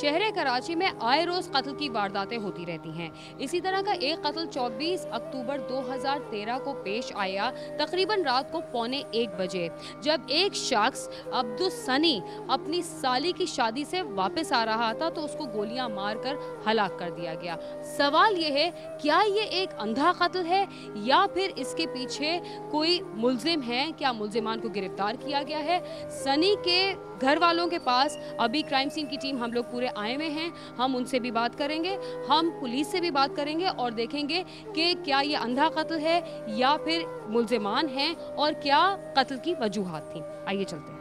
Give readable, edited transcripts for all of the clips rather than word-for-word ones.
शहर कराची में आए रोज कत्ल की वारदातें होती रहती हैं। इसी तरह का एक कत्ल 24 अक्टूबर 2013 को पेश आया, तकरीबन रात को 1:15 जब एक शख्स अब्दुल सनी अपनी साली की शादी से वापस आ रहा था तो उसको गोलियां मारकर हलाक कर दिया गया। सवाल ये है, क्या ये एक अंधा कत्ल है या फिर इसके पीछे कोई मुल्जिम है? क्या मुल्जिमान को गिरफ्तार किया गया है? सनी के घर वालों के पास अभी क्राइम सीन की टीम हम लोग पूरे आए हुए हैं, हम उनसे भी बात करेंगे, हम पुलिस से भी बात करेंगे और देखेंगे कि क्या ये अंधा कत्ल है या फिर मुल्जिमान हैं और क्या कत्ल की वजूहात थी। आइए चलते हैं।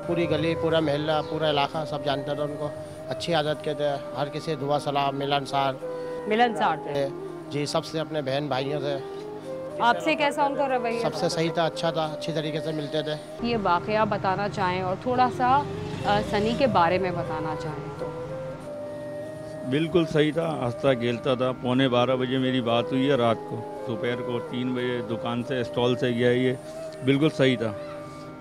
पूरी गली, पूरा मोहल्ला, पूरा इलाका सब जानते थे उनको। अच्छी आदत के थे, हर किसी दुआ सलाम, मिलनसार थे जी, सबसे अपने बहन भाइयों से। आपसे कैसा उनका रवैया? सबसे सही था, अच्छा था, अच्छी तरीके से मिलते थे। ये वाकया बताना चाहें और थोड़ा सा सनी के बारे में बताना चाहें तो। बिल्कुल सही था, हंसता खेलता था। 11:15 मेरी बात हुई है रात को, दोपहर को 3 बजे दुकान से स्टॉल से गया। ये बिल्कुल सही था,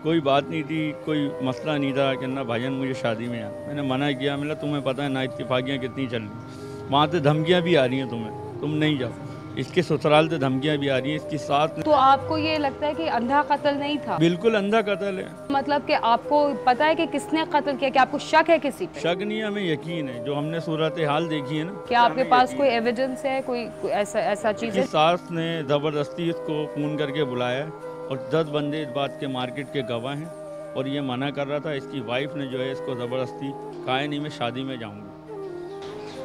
कोई बात नहीं थी, कोई मसला नहीं था कि ना भाईजान मुझे शादी में आ। मैंने मना किया, मतलब तुम्हें पता है ना इत्तेफाकियाँ कितनी चल रही, वहाँ से धमकियाँ भी आ रही हैं तुम्हें, तुम नहीं जाओ। इसके ससुराल से धमकियाँ भी आ रही हैं, इसकी सास। तो आपको ये लगता है कि अंधा कत्ल नहीं था? बिल्कुल अंधा कत्ल है। मतलब कि आपको पता है कि किसने कत्ल किया, कि आपको शक है किसी पे? शक नहीं, हमें यकीन है, जो हमने सूरत हाल देखी है ना। क्या आपके पास कोई एविडेंस है, कोई ऐसा चीज़ है? सास ने ज़बरदस्ती इसको फ़ोन करके बुलाया और 10 बंदे इस बात के मार्केट के गवाह हैं और ये मना कर रहा था। इसकी वाइफ ने जो है इसको ज़बरदस्ती कहा नहीं मैं शादी में जाऊंगा।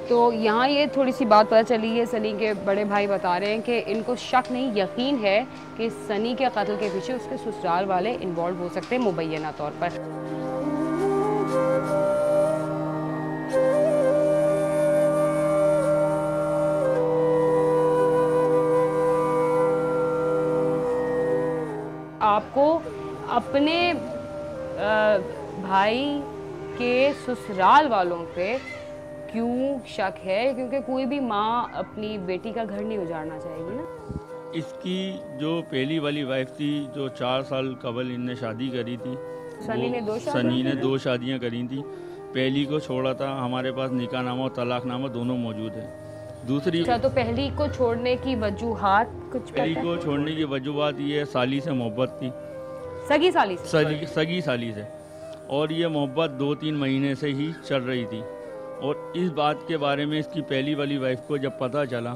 तो यहाँ ये थोड़ी सी बात पता चली है, सनी के बड़े भाई बता रहे हैं कि इनको शक नहीं, यकीन है कि सनी के कत्ल के पीछे उसके ससुराल वाले इन्वॉल्व हो सकते हैं मुबैना तौर पर। आपको अपने भाई के ससुराल वालों पे क्यों शक है? क्योंकि कोई भी माँ अपनी बेटी का घर नहीं उजाड़ना चाहेगी ना। इसकी जो पहली वाली वाइफ थी, जो 4 साल कबल इनने शादी करी थी, सनी ने 2 शादियाँ करी थी। पहली को छोड़ा था, हमारे पास निकाहनामा और तलाकनामा दोनों मौजूद है। दूसरी तो पहली को छोड़ने की वजूहात कुछ? पहली को छोड़ने की वजूहात ये साली से मोहब्बत थी, सगी साली से, और ये मोहब्बत 2-3 महीने से ही चल रही थी। और इस बात के बारे में इसकी पहली वाली वाइफ को जब पता चला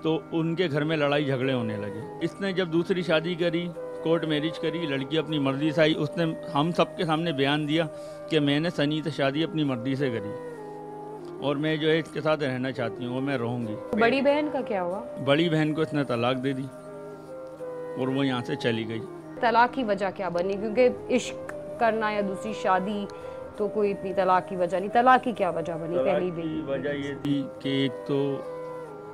तो उनके घर में लड़ाई झगड़े होने लगे। इसने जब दूसरी शादी करी, कोर्ट मैरिज करी, लड़की अपनी मर्जी से आई। उसने हम सबके सामने बयान दिया कि मैंने सनी से शादी अपनी मर्जी से करी और मैं जो है इसके साथ रहना चाहती हूँ और मैं रहूँगी। बड़ी बहन का क्या हुआ? बड़ी बहन को इसने तलाक दे दी और वो यहाँ से चली गई। तलाक की वजह क्या बनी? क्योंकि इश्क करना या दूसरी शादी तो कोई इतनी तलाक की वजह नहीं। तलाक की क्या वजह बनी? पहली की वजह ये थी कि एक तो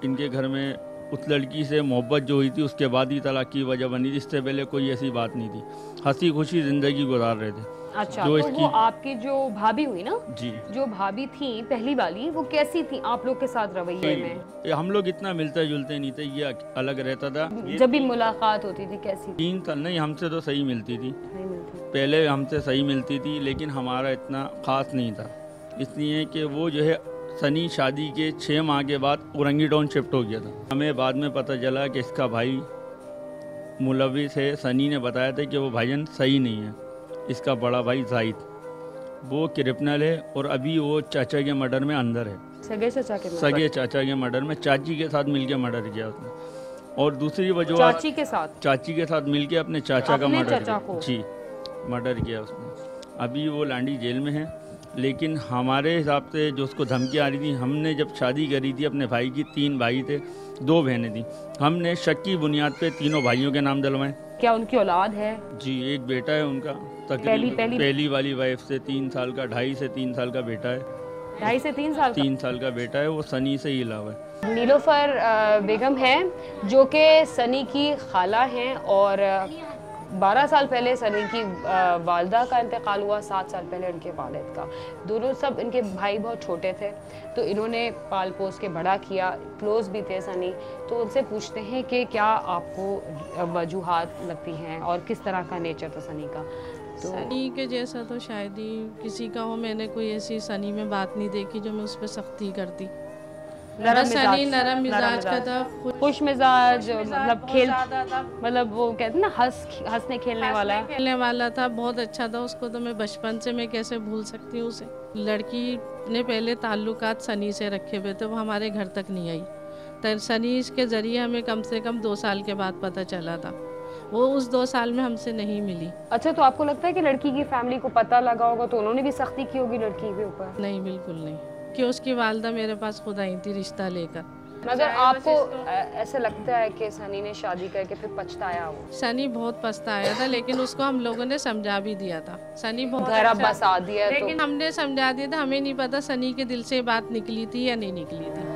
इनके घर में उस लड़की से मोहब्बत जो हुई थी उसके बाद ही तलाक की वजह बनी थी। इससे पहले कोई ऐसी बात नहीं थी, हंसी खुशी जिंदगी गुजार रहे थे। अच्छा, तो वो आपकी जो भाभी हुई ना जी, जो भाभी थी पहली वाली, वो कैसी थी आप लोग के साथ रवैये में? हम लोग इतना मिलते जुलते नहीं थे, ये अलग रहता था। जब भी मुलाकात होती थी कैसी? 3 साल नहीं, हमसे तो सही मिलती थी, पहले हमसे सही मिलती थी, लेकिन हमारा इतना ख़ास नहीं था। इसलिए कि वो जो है सनी शादी के 6 माह के बाद औरंगी टाउन शिफ्ट हो गया था। हमें बाद में पता चला कि इसका भाई मुलविस है। सनी ने बताया था कि वो भाईजान सही नहीं है। इसका बड़ा भाई जाहिद, वो क्रिमिनल है और अभी वो चाचा के मर्डर में अंदर है। सगे चाचा के मर्डर में चाची के साथ मिलकर मर्डर किया उसने। और दूसरी वजह चाची के साथ मिलकर अपने चाचा का मर्डर किया उसने। अभी वो लांडी जेल में है। लेकिन हमारे हिसाब से जो उसको धमकी आ रही थी, हमने जब शादी करी थी अपने भाई की, 3 भाई थे, 2 बहनें थी, हमने शक की बुनियाद पे तीनों भाइयों के नाम डलवाए। क्या उनकी औलाद है? जी, एक बेटा है उनका, तकरीबन पहली वाली वाइफ से 3 साल का, 2.5 से 3 साल का बेटा है। 2.5 से 3 साल? 3 साल का बेटा है, वो सनी से ही अलावा है। नीलोफर बेगम है जो कि सनी की खाला हैं और 12 साल पहले सनी की वालदा का इंतकाल हुआ, 7 साल पहले उनके वालिद का। दोनों सब इनके भाई बहुत छोटे थे, तो इन्होंने पाल पोस के बड़ा किया, क्लोज भी थे सनी। तो उनसे पूछते हैं कि क्या आपको वजूहात लगती हैं और किस तरह का नेचर था सनी का। तो सनी के जैसा तो शायद ही किसी का हो, मैंने कोई ऐसी सनी में बात नहीं देखी जो मैं उस पर सख्ती करती। सनी नरम मिजाज का था, खुश मिजाज, मतलब खेल, मतलब वो कहते हैं ना हंसने खेलने वाला था, बहुत अच्छा था। उसको तो मैं बचपन से, मैं कैसे भूल सकती हूँ उसे। लड़की ने पहले ताल्लुकात सनी से रखे हुए थे, वो हमारे घर तक नहीं आई। तो सनी के ज़रिए हमें कम से कम 2 साल के बाद पता चला था, वो उस 2 साल में हमसे नहीं मिली। अच्छा, तो आपको लगता है कि लड़की की फैमिली को पता लगा होगा तो उन्होंने भी सख्ती की होगी लड़की के ऊपर? नहीं, बिल्कुल नहीं, कि उसकी वालदा मेरे पास खुद आई थी रिश्ता लेकर। मगर आपको ऐसे लगता है कि सनी ने शादी करके फिर पछताया हो? सनी बहुत पछताया था, लेकिन उसको हम लोगों ने समझा भी दिया था। सनी बहुत घर अब बसा दिया, लेकिन हमने समझा दिया था। हमें नहीं पता सनी के दिल से बात निकली थी या नहीं निकली थी।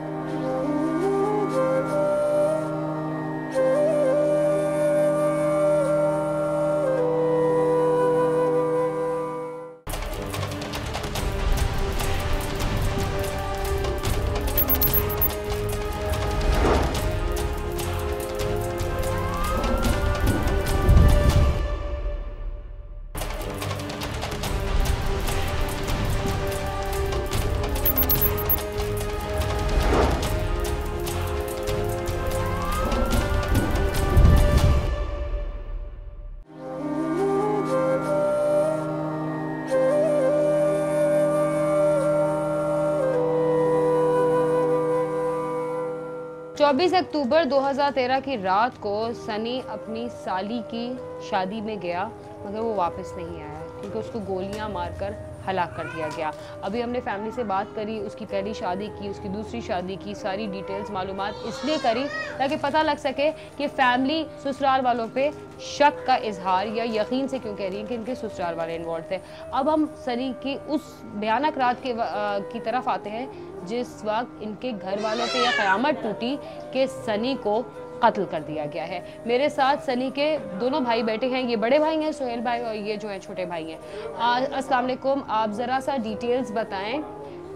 चौबीस अक्टूबर 2013 की रात को सनी अपनी साली की शादी में गया, मगर वो वापस नहीं आया क्योंकि उसको गोलियां मारकर हलाक कर दिया गया। अभी हमने फैमिली से बात करी, उसकी पहली शादी की, उसकी दूसरी शादी की, सारी डिटेल्स मालूमात इसलिए करी ताकि पता लग सके कि फैमिली ससुराल वालों पे शक का इजहार या यकीन से क्यों कह रही है कि इनके ससुराल वाले इन्वॉल्व थे। अब हम सनी की उस भयानक रात की तरफ आते हैं जिस वक्त इनके घर वालों पे यह क़यामत टूटी कि सनी को कत्ल कर दिया गया है। मेरे साथ सनी के दोनों भाई बैठे हैं, ये बड़े भाई हैं सोहेल भाई और ये जो है छोटे भाई हैं। अस्सलाम वालेकुम, आप ज़रा सा डिटेल्स बताएं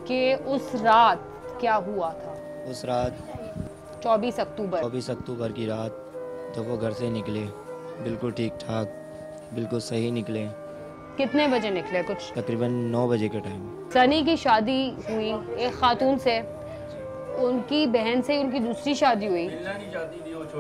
कि उस रात क्या हुआ था? उस रात 24 अक्टूबर की रात तो वो घर से निकले बिल्कुल ठीक ठाक, बिल्कुल सही निकले। कितने बजे निकले? कुछ तकरीबन 9 बजे के टाइम। सनी की शादी हुई एक खातून से, उनकी बहन से उनकी दूसरी शादी हुई।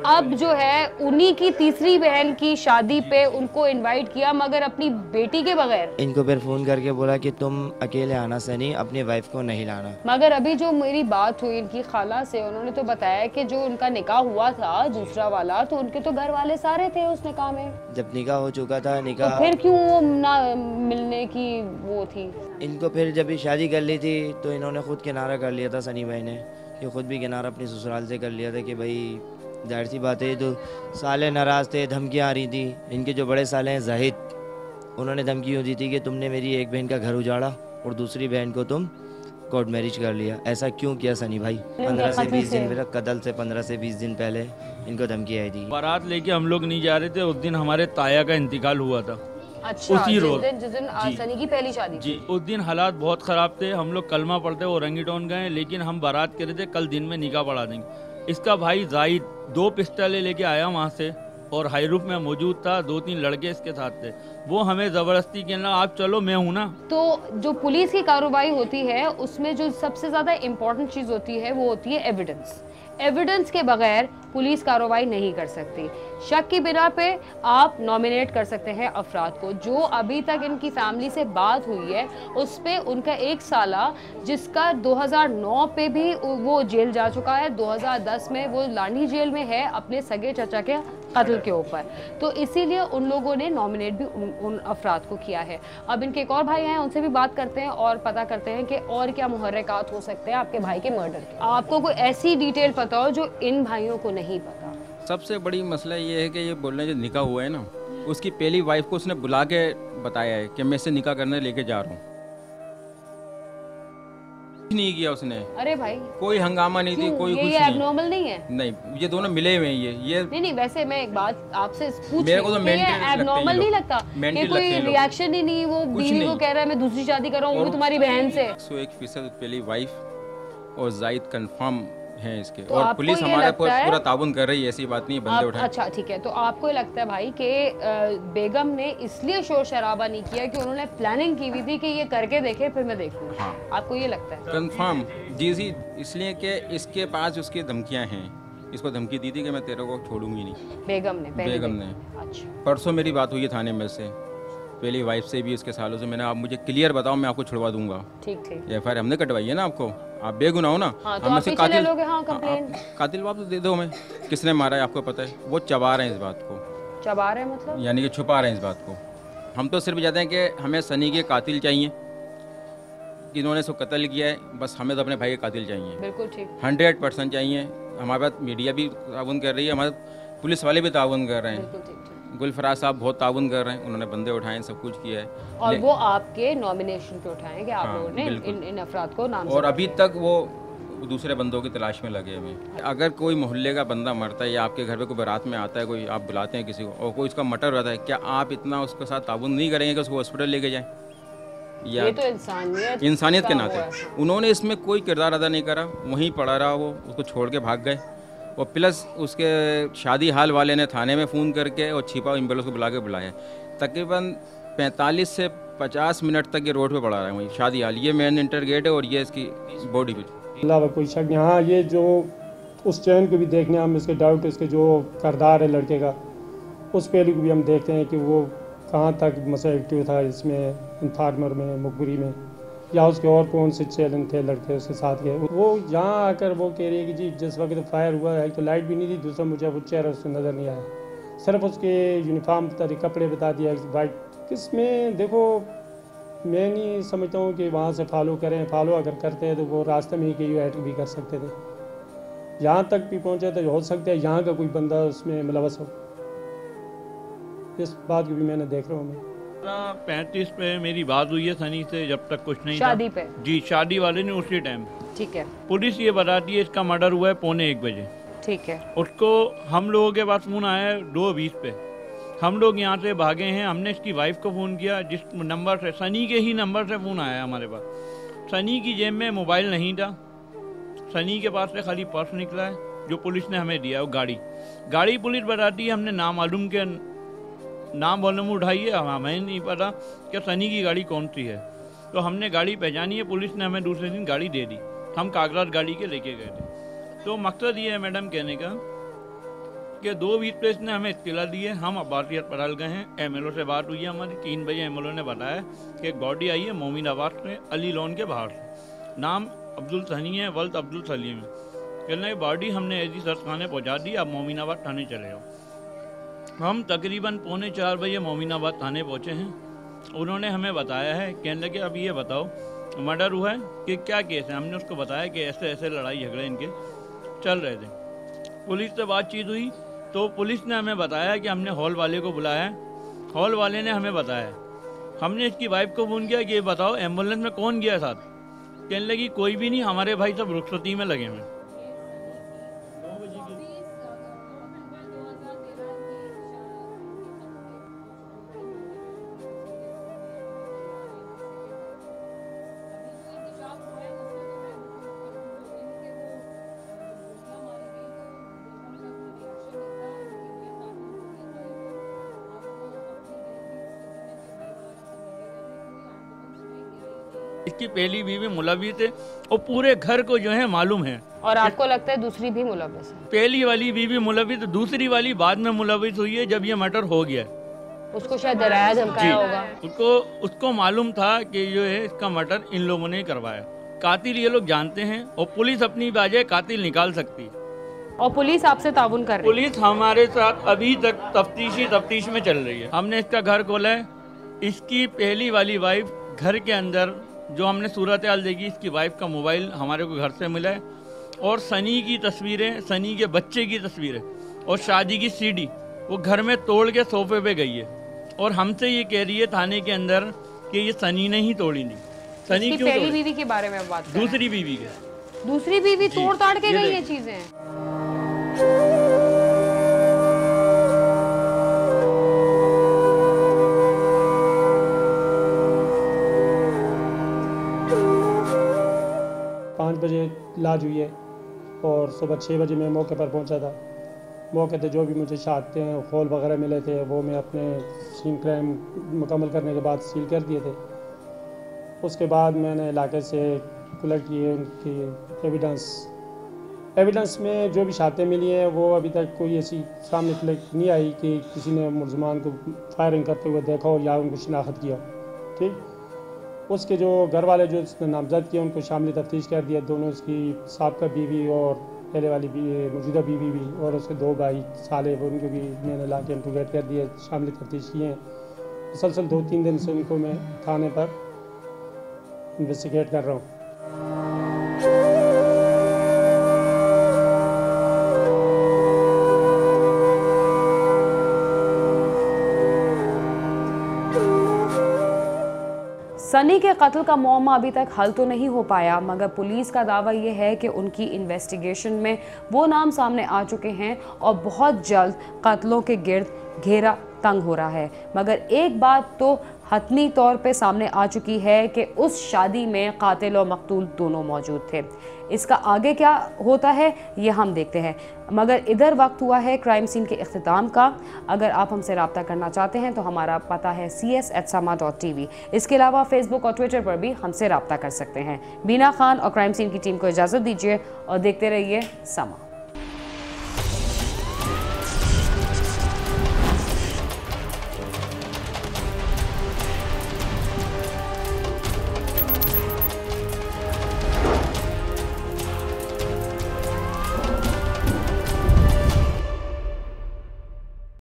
अब जो है उन्हीं की तीसरी बहन की शादी पे उनको इनवाइट किया, मगर अपनी बेटी के बगैर। इनको फिर फ़ोन करके बोला कि तुम अकेले आना सनी, अपनी वाइफ को नहीं लाना। मगर अभी जो मेरी बात हुई इनकी खाला से, उन्होंने तो बताया कि जो उनका निकाह हुआ था दूसरा वाला, तो उनके तो घर वाले सारे थे उस निकाह में। जब निकाह हो चुका था, निकाह तो फिर क्यों वो ना मिलने की वो थी? इनको फिर जब भी शादी कर ली थी तो इन्होंने खुद किनारा कर लिया था, सनी भाई ने, कि खुद भी किनारा अपनी ससुराल से कर लिया था कि भाई जाहिर सी बात है, तो साले नाराज़ थे, धमकियाँ आ रही थी। इनके जो बड़े साले हैं जाहिद, उन्होंने धमकी यूँ दी थी कि तुमने मेरी एक बहन का घर उजाड़ा और दूसरी बहन को तुम कोर्ट मैरिज कर लिया। ऐसा क्यों किया सनी भाई? 15 से 20 दिन पहले, कत्ल से 15 से 20 दिन पहले इनको धमकी आई थी। बारात लेके हम लोग नहीं जा रहे थे, उस दिन हमारे ताया का इंतकाल हुआ था। अच्छा, उसी रोज जिस दिन सनी की पहली शादी जी, उस दिन हालात बहुत ख़राब थे। हम लोग कलमा पढ़ते औरंगी टाउन गए, लेकिन हम बारात कर रहे थे कल दिन में निकाह पढ़ा देंगे। इसका भाई जाहिद 2 पिस्टलें लेके आया वहाँ से और हाई रूफ में मौजूद था, 2-3 लड़के इसके साथ थे। वो हमें ज़बरदस्ती कहना आप चलो, मैं हूँ ना। तो जो पुलिस की कार्रवाई होती है उसमें जो सबसे ज़्यादा इम्पोर्टेंट चीज़ होती है वो होती है एविडेंस। एविडेंस के बगैर पुलिस कार्रवाई नहीं कर सकती। शक की बिना पे आप नॉमिनेट कर सकते हैं अफराद को। जो अभी तक इनकी फैमिली से बात हुई है उस पे उनका एक साला, जिसका 2009 पे भी वो जेल जा चुका है, 2010 में वो लानी जेल में है अपने सगे चचा के कत्ल के ऊपर, तो इसीलिए उन लोगों ने नॉमिनेट भी उन अफराद को किया है। अब इनके एक और भाई हैं, उनसे भी बात करते हैं और पता करते हैं कि और क्या मुहर्रिकात हो सकते हैं आपके भाई के मर्डर के। आपको कोई ऐसी डिटेल पता हो जो इन भाइयों को नहीं पता? सबसे बड़ी मसला ये है कि ये बोल रहे हैं जो निकाह हुआ है ना, उसकी पहली वाइफ को उसने बुला के बताया है कि मैं इससे निकाह करने लेके जा रहा हूँ। कुछ नहीं किया उसने, अरे भाई कोई हंगामा नहीं थी, क्यों? कोई ये कुछ एबनॉर्मल नहीं है? नहीं, ये दोनों मिले हुए हैं। ये नहीं, वैसे मैं एक बात आपसे पूछ मेरे को तो रही हूँ, mental ये एबनॉर्मल नहीं लगता Mental कि कोई लगते हैं लोग। रिएक्शन ही नहीं, वो कुछ बीवी को नहीं। कह रहा है मैं दूसरी शादी कर रहा हूँ, वो भी तुम्हारी बहन से। 101% पहली वाइफ और जाहिद कंफर्म हैं इसके, तो और आपको पुलिस ये हमारा लगता है- पूरा ताउन कर रही है, ऐसी बात नहीं है, बंदे उठाए। अच्छा ठीक है, तो आपको ये लगता है भाई कि बेगम ने इसलिए शोर शराबा नहीं किया कि उन्होंने प्लानिंग की हुई थी कि ये करके देखे फिर मैं देखूंगा? हाँ। आपको ये लगता है? कंफर्म जी, इसलिए कि इसके पास उसकी धमकियां हैं। इसको धमकी दी थी कि मैं तेरे को छोड़ूंगी नहीं। बेगम ने? पहले बेगम ने। अच्छा, परसों मेरी बात हुई है थाने में से, पहली वाइफ से भी, इसके सालों से। मैंने, आप मुझे क्लियर बताओ, मैं आपको छुड़वा दूंगा। ठीक ठीक। FIR हमने कटवाई है ना आपको, आप बेगुनाह हो ना। हाँ, तो हम में आप से पीछे ले लोगे, हाँ, कंप्लेन। कातिल वापस दे दो हमें। किसने मारा है आपको पता है? वो चबा रहे हैं इस बात को, चबा रहे हैं मतलब? यानी कि छुपा रहे हैं इस बात को। हम तो सिर्फ चाहते हैं कि हमें सनी के कातिल चाहिए, इन्होंने इसको कत्ल किया है, बस हमें तो अपने भाई के कातिल चाहिए। बिल्कुल ठीक। 100% चाहिए। हमारे पास मीडिया भी ताउन कर रही है, हमारे पुलिस वाले भी ताउन कर रहे हैं, बिल्कुल ठीक ठीक। गुलफराज साहब बहुत ताउन कर रहे हैं, उन्होंने बंदे उठाए, सब कुछ किया है। और वो आपके नॉमिनेशन पे उठाए कि आप हाँ, लोगों ने बिल्कुल। इन अफराद को नाम और अभी तक वो दूसरे बंदों की तलाश में लगे हुए हैं। अगर कोई मोहल्ले का बंदा मरता है या आपके घर पे कोई बारात में आता है, कोई आप बुलाते हैं किसी को और कोई उसका मर्डर हो जाता है, क्या आप इतना उसके साथ ताउन नहीं करेंगे कि उसको हॉस्पिटल लेके जाएं? ये तो इंसानियत के का नाते वो है। उन्होंने इसमें कोई किरदार अदा नहीं करा, वहीं पड़ा रहा वो, उसको छोड़ के भाग गए। और प्लस उसके शादी हाल वाले ने थाने में फ़ोन करके और छिपा एम्बुलेंस को बुलाया। तकरीबन 45 से 50 मिनट तक ये रोड पे पड़ा रहा है वहीं शादी हाल। ये मेन इंटर गेट है और ये इसकी बॉडी भी। अल्लाह कोई शक नहीं। हाँ, ये जो उस चैन को भी देखने हम इसके डाउट, इसके जो करदार है लड़के का, उस पहलू को भी हम देखते हैं कि वो कहाँ तक मसला एक्टिव था इसमें, इन्फार्मर में, मुखबरी में, या उसके और कौन से चैलेंज थे लड़के उसके साथ के। वो यहाँ आकर वो कह रही है कि जी जिस वक्त फायर हुआ है तो लाइट भी नहीं थी, दूसरा मुझे वो चेहरा उसको नज़र नहीं आया, सिर्फ उसके यूनिफॉर्म तरीके कपड़े बता दिया वाइट। किसमें देखो, मैं नहीं समझता हूँ कि वहाँ से फॉलो करें। फॉलो अगर करते हैं तो वो रास्ते में ही कहीं ऐड भी कर सकते थे, यहाँ तक भी पहुँचे तो हो सकता है यहाँ का कोई बंदा उसमें मुलवस हो। इस बात को भी मैंने देख रहा हूँ मैं। 35 पे मेरी बात हुई है सनी से, जब तक कुछ नहीं शादी था। पे? जी, शादी वाले ने उसी टाइम। ठीक है पुलिस ये बताती है इसका मर्डर हुआ है 1:45 बजे। ठीक है। उसको हम लोगों के पास फ़ोन आया है 2:20 पे। हम लोग यहाँ से भागे हैं, हमने इसकी वाइफ को फ़ोन किया, जिस नंबर से, सनी के ही नंबर से फ़ोन आया हमारे पास। सनी की जेब में मोबाइल नहीं था, सनी के पास से खाली पर्स निकला है जो पुलिस ने हमें दिया। वो गाड़ी पुलिस बताती है, हमने नामालूम के नाम वालों में उठाई है, हमें नहीं पता कि सनी की गाड़ी कौन सी है। तो हमने गाड़ी पहचानी है, पुलिस ने हमें दूसरे दिन गाड़ी दे दी। हम कागजात गाड़ी के लेके गए थे। तो मकसद ये है मैडम कहने का कि 2:20 पे इसने हमें इत्तला दी है। हम अब्बासियत पड़ाल गए हैं, MLO से बात हुई है हमारी। 3 बजे MLO ने बताया कि एक बॉडी आई है मोमिनाबाद से, अली लॉन के बाहर से, नाम अब्दुल सनी है, वल्द अब्दुल सलीम है। कहने की बॉडी हमने एजी सर्च खाने पहुँचा दी, अब मोमिनाबाद थाने चले जाओ। हम तकरीबन 3:45 बजे मोमिनाबाद थाने पहुँचे हैं। उन्होंने हमें बताया है, कहने लगे अब ये बताओ मर्डर हुआ है कि क्या केस है। हमने उसको बताया कि ऐसे ऐसे लड़ाई झगड़े इनके चल रहे थे। पुलिस से बातचीत हुई तो पुलिस ने हमें बताया कि हमने हॉल वाले को बुलाया है। हॉल वाले ने हमें बताया, हमने इसकी वाइफ को फ़ोन किया कि ये बताओ एम्बुलेंस में कौन गया साथ। कहने लगी कोई भी नहीं, हमारे भाई सब रुखसती में लगे हुए। इसकी पहली बीवी मुलविस है और पूरे घर को जो है मालूम है। और आपको लगता है दूसरी भी मुलविस है? पहली वाली बीवी मुलविस, दूसरी वाली बाद में मुलविस हुई है जब ये मर्डर हो गया। उसको शायद डराया धमकाया होगा। उसको मालूम था कि जो है इसका मर्डर इन लोगों ने करवाया। कातिल ये लोग जानते हैं और पुलिस अपनी बाजे कातिल निकाल सकती है। और पुलिस आपसे ताउन कर रही है? पुलिस हमारे साथ अभी तक तफ्तीश में चल रही है। हमने इसका घर खोला है। इसकी पहली वाली वाइफ घर के अंदर जो हमने सूरत हाल देखी, इसकी वाइफ का मोबाइल हमारे को घर से मिला है और सनी की तस्वीरें, सनी के बच्चे की तस्वीरें और शादी की सीडी वो घर में तोड़ के सोफे पे गई है और हमसे ये कह रही है थाने के अंदर कि ये सनी ने ही तोड़ी थी। सनी इसकी क्यों पहली तोड़े? बीवी के बारे में बात कर दूसरी बीवी के। दूसरी बीवी जी, तोड़ ताड़ के ये गई देख। ये चीजें। पाँच बजे इलाज हुई है और सुबह 6 बजे मैं मौके पर पहुंचा था। मौके पे जो भी मुझे शहादतें हैं खोल वगैरह मिले थे वो मैं अपने सीन क्राइम मुकम्मल करने के बाद सील कर दिए थे। उसके बाद मैंने इलाके से कलेक्ट किए उनकी एविडेंस में जो भी शहादतें मिली हैं वो अभी तक कोई ऐसी सामने कलेक्ट नहीं आई कि किसी ने मुलजमान को फायरिंग करते हुए देखा हो या उनको शिनाख्त किया। ठीक, उसके जो घर वाले जो उसने नामजद किए उनको शामिल तफ्तीश कर दिया। दोनों उसकी साबका बीवी और पहले वाली मौजूदा बीवी भी और उसके 2 भाई साले उनको भी मैंने ला के इंट्रोगेट कर दिया, शामिल तफ्तीश किए हैं। मुसलसल 2-3 दिन से उनको मैं थाने पर इन्वेस्टिगेट कर रहा हूँ। सनी के कत्ल का मामला अभी तक हल तो नहीं हो पाया, मगर पुलिस का दावा यह है कि उनकी इन्वेस्टिगेशन में वो नाम सामने आ चुके हैं और बहुत जल्द कत्लों के गिर्द घेरा तंग हो रहा है। मगर एक बात तो हतमी तौर पे सामने आ चुकी है कि उस शादी में कातिल और मकतूल दोनों मौजूद थे। इसका आगे क्या होता है ये हम देखते हैं, मगर इधर वक्त हुआ है क्राइम सीन के इख्तिताम का। अगर आप हमसे रब्ता करना चाहते हैं तो हमारा पता है cs@sama.tv। इसके अलावा फेसबुक और ट्विटर पर भी हमसे रब्ता कर सकते हैं। बीना खान और क्राइम सीन की टीम को इजाज़त दीजिए और देखते रहिए समा।